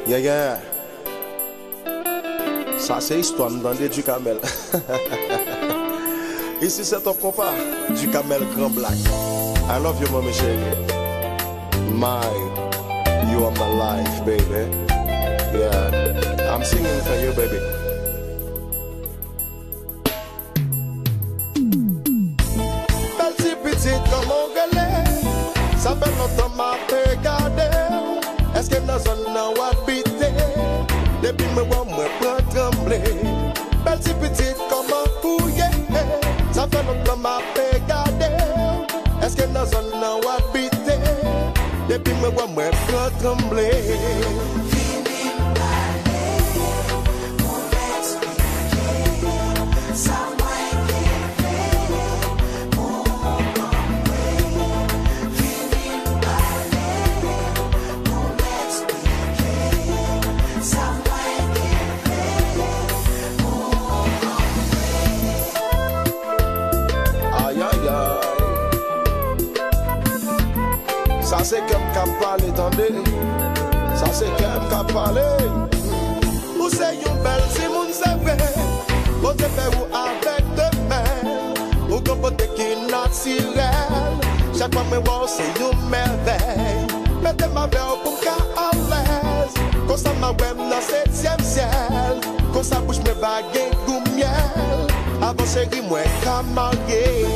Yeah, yeah. Ça, c'est histoire d'entendre du camel. Ici, c'est Setop Konpa, du camel grand black. I love you, mommy chérie. You are my life, baby. Yeah, I'm singing for you, baby. Petit comme on galère, ça fait longtemps m'a regardé. Est-ce que dans zone n'a habité? Depuis me voir moi prend trembler. Petit comme un fouillé, ça fait longtemps m'a regardé. Est-ce que dans zone n'a habité? Depuis me voir moi prend trembler. Ça c'est comme qu'a parlé, attendez. Ça c'est comme qu'a parlé. Vous c'est une belle si moun c'est vrai. Vous te fait ou avec deux mains. Vous comprenez qui naturel. Chaque fois me voir c'est une merveille. Mettez ma verre pour qu'à à l'aise. Quand ça m'a web dans 7e ciel. Quand ça bouge me baguette goût miel. Avant chérie moi qu'à marier.